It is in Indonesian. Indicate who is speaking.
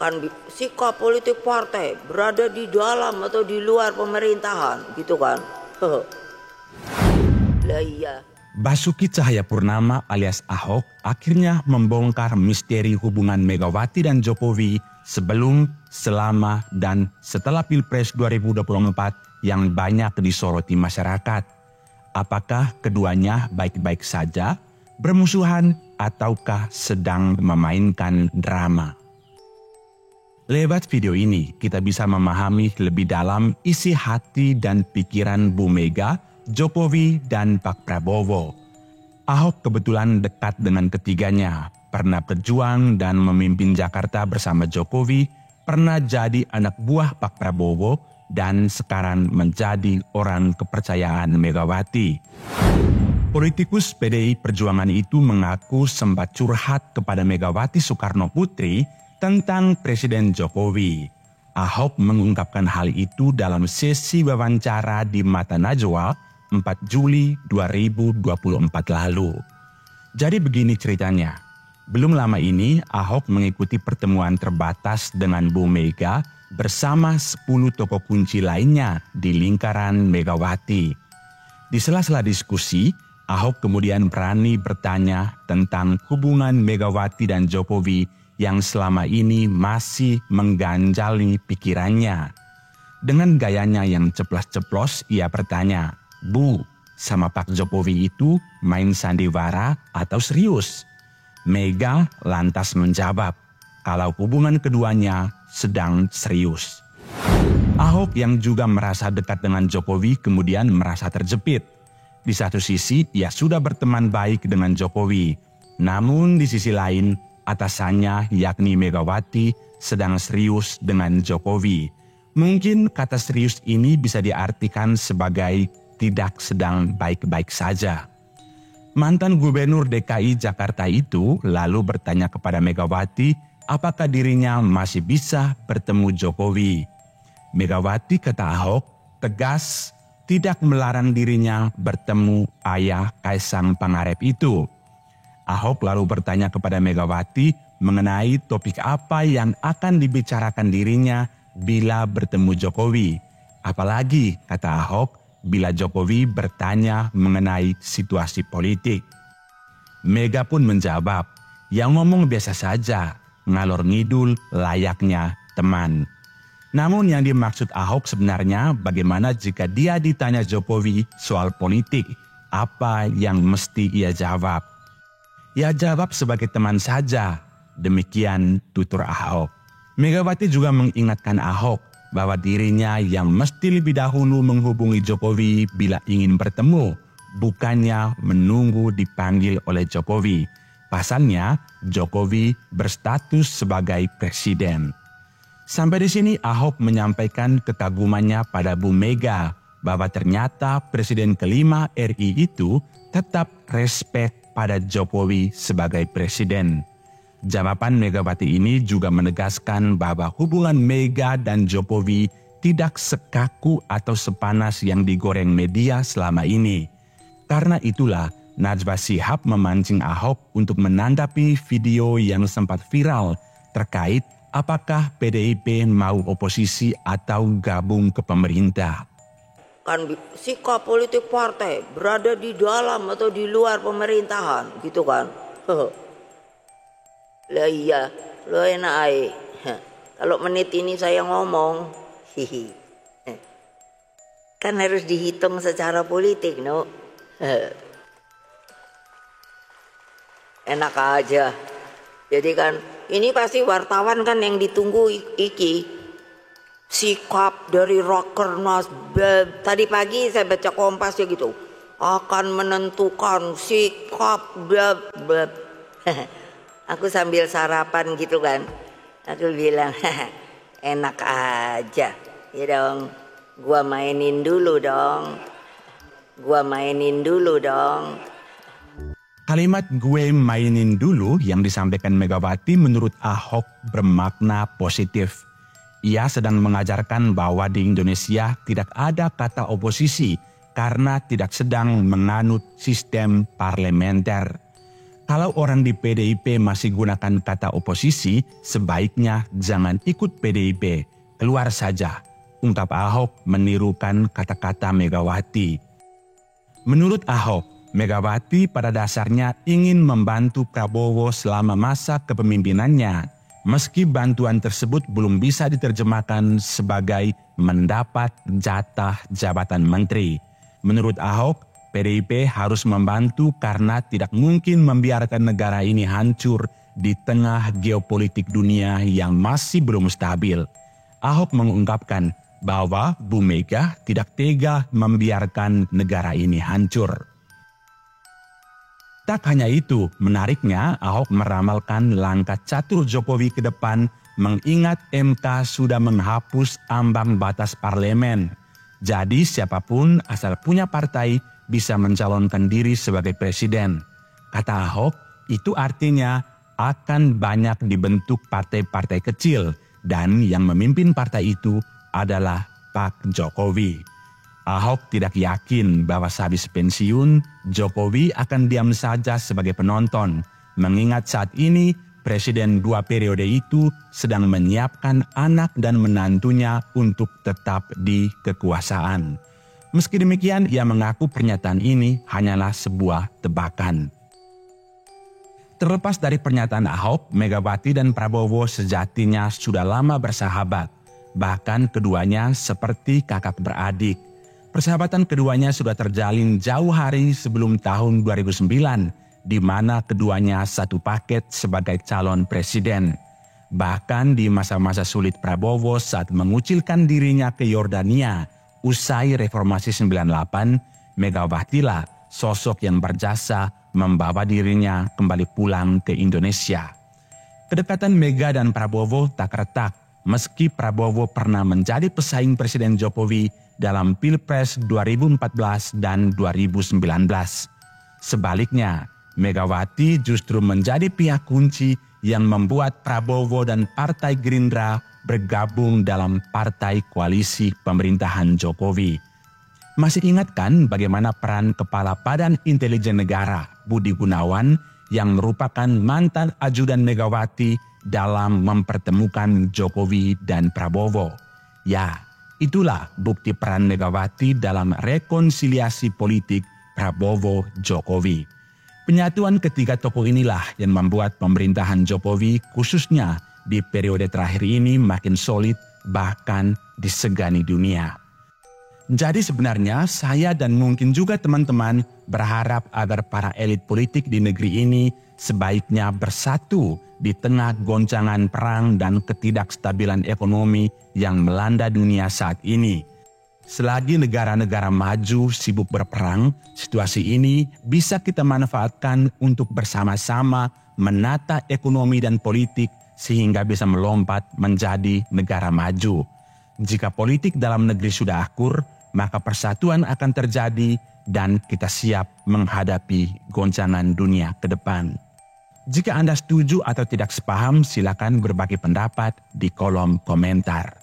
Speaker 1: Kan sikap politik partai berada di dalam atau di luar pemerintahan, gitu kan? Lah iya.
Speaker 2: Basuki Cahayapurnama alias Ahok akhirnya membongkar misteri hubungan Megawati dan Jokowi sebelum, selama, dan setelah Pilpres 2024 yang banyak disoroti masyarakat. Apakah keduanya baik-baik saja, bermusuhan, ataukah sedang memainkan drama? Lewat video ini kita bisa memahami lebih dalam isi hati dan pikiran Bu Mega, Jokowi, dan Pak Prabowo. Ahok kebetulan dekat dengan ketiganya, pernah berjuang dan memimpin Jakarta bersama Jokowi, pernah jadi anak buah Pak Prabowo, dan sekarang menjadi orang kepercayaan Megawati. Politikus PDI Perjuangan itu mengaku sempat curhat kepada Megawati Soekarno Putri tentang Presiden Jokowi. Ahok mengungkapkan hal itu dalam sesi wawancara di Mata Najwa 4 Juli 2024 lalu. Jadi begini ceritanya. Belum lama ini Ahok mengikuti pertemuan terbatas dengan Bu Mega bersama 10 tokoh kunci lainnya di lingkaran Megawati. Di sela-sela diskusi, Ahok kemudian berani bertanya tentang hubungan Megawati dan Jokowi yang selama ini masih mengganjali pikirannya. Dengan gayanya yang ceplos-ceplos, ia bertanya, "Bu, sama Pak Jokowi itu main sandiwara atau serius?" Mega lantas menjawab, kalau hubungan keduanya sedang serius. Ahok yang juga merasa dekat dengan Jokowi kemudian merasa terjepit. Di satu sisi ia sudah berteman baik dengan Jokowi, namun di sisi lain atasannya yakni Megawati sedang serius dengan Jokowi. Mungkin kata serius ini bisa diartikan sebagai tidak sedang baik-baik saja. Mantan Gubernur DKI Jakarta itu lalu bertanya kepada Megawati apakah dirinya masih bisa bertemu Jokowi. Megawati, kata Ahok, tegas tidak melarang dirinya bertemu ayah Kaisang Pangarep itu. Ahok lalu bertanya kepada Megawati mengenai topik apa yang akan dibicarakan dirinya bila bertemu Jokowi. Apalagi, kata Ahok, bila Jokowi bertanya mengenai situasi politik. Mega pun menjawab, yang ngomong biasa saja, ngalor ngidul layaknya teman. Namun yang dimaksud Ahok sebenarnya bagaimana jika dia ditanya Jokowi soal politik, apa yang mesti ia jawab? Ya jawab sebagai teman saja, demikian tutur Ahok. Megawati juga mengingatkan Ahok bahwa dirinya yang mesti lebih dahulu menghubungi Jokowi bila ingin bertemu, bukannya menunggu dipanggil oleh Jokowi. Pasalnya, Jokowi berstatus sebagai presiden. Sampai di sini Ahok menyampaikan kekagumannya pada Bu Mega bahwa ternyata Presiden kelima RI itu tetap respek pada Jokowi sebagai presiden. Jawaban Megawati ini juga menegaskan bahwa hubungan Mega dan Jokowi tidak sekaku atau sepanas yang digoreng media selama ini. Karena itulah Najwa Shihab memancing Ahok untuk menanggapi video yang sempat viral terkait apakah PDIP mau oposisi atau gabung ke pemerintah.
Speaker 1: Kan sikap politik partai berada di dalam atau di luar pemerintahan, gitu kan? Lah iya, lo enak aja. Kalau menit ini saya ngomong, kan harus dihitung secara politik, no? Enak aja. Jadi kan ini pasti wartawan kan yang ditunggu iki sikap dari Rakernas. Tadi pagi saya baca Kompas ya gitu, akan menentukan sikap Aku sambil sarapan gitu kan, aku bilang enak aja ya dong, gua mainin dulu dong.
Speaker 2: Kalimat "gue mainin dulu" yang disampaikan Megawati menurut Ahok bermakna positif. Ia sedang mengajarkan bahwa di Indonesia tidak ada kata oposisi karena tidak sedang menganut sistem parlementer. Kalau orang di PDIP masih gunakan kata oposisi, sebaiknya jangan ikut PDIP, keluar saja, ungkap Ahok menirukan kata-kata Megawati. Menurut Ahok, Megawati pada dasarnya ingin membantu Prabowo selama masa kepemimpinannya, meski bantuan tersebut belum bisa diterjemahkan sebagai mendapat jatah jabatan menteri. Menurut Ahok, PDIP harus membantu karena tidak mungkin membiarkan negara ini hancur di tengah geopolitik dunia yang masih belum stabil. Ahok mengungkapkan bahwa Bu Mega tidak tega membiarkan negara ini hancur. Tak hanya itu, menariknya Ahok meramalkan langkah catur Jokowi ke depan mengingat MK sudah menghapus ambang batas parlemen. Jadi siapapun asal punya partai bisa mencalonkan diri sebagai presiden. Kata Ahok, itu artinya akan banyak dibentuk partai-partai kecil dan yang memimpin partai itu adalah Pak Jokowi. Ahok tidak yakin bahwa sehabis pensiun, Jokowi akan diam saja sebagai penonton, mengingat saat ini presiden 2 periode itu sedang menyiapkan anak dan menantunya untuk tetap di kekuasaan. Meski demikian, ia mengaku pernyataan ini hanyalah sebuah tebakan. Terlepas dari pernyataan Ahok, Megawati dan Prabowo sejatinya sudah lama bersahabat. Bahkan keduanya seperti kakak beradik. Persahabatan keduanya sudah terjalin jauh hari sebelum tahun 2009, di mana keduanya satu paket sebagai calon presiden. Bahkan di masa-masa sulit Prabowo saat mengucilkan dirinya ke Yordania, usai reformasi 98, Megawatilah sosok yang berjasa membawa dirinya kembali pulang ke Indonesia. Kedekatan Mega dan Prabowo tak retak, meski Prabowo pernah menjadi pesaing Presiden Jokowi dalam Pilpres 2014 dan 2019. Sebaliknya, Megawati justru menjadi pihak kunci yang membuat Prabowo dan Partai Gerindra bergabung dalam partai koalisi pemerintahan Jokowi. Masih ingat kan bagaimana peran Kepala Badan Intelijen Negara Budi Gunawan yang merupakan mantan ajudan Megawati dalam mempertemukan Jokowi dan Prabowo? Ya, itulah bukti peran Megawati dalam rekonsiliasi politik Prabowo-Jokowi. Penyatuan ketiga tokoh inilah yang membuat pemerintahan Jokowi khususnya di periode terakhir ini makin solid bahkan disegani dunia. Jadi sebenarnya saya dan mungkin juga teman-teman berharap agar para elit politik di negeri ini sebaiknya bersatu di tengah goncangan perang dan ketidakstabilan ekonomi yang melanda dunia saat ini. Selagi negara-negara maju sibuk berperang, situasi ini bisa kita manfaatkan untuk bersama-sama menata ekonomi dan politik sehingga bisa melompat menjadi negara maju. Jika politik dalam negeri sudah akur, maka persatuan akan terjadi dan kita siap menghadapi goncangan dunia ke depan. Jika Anda setuju atau tidak sepaham, silakan berbagi pendapat di kolom komentar.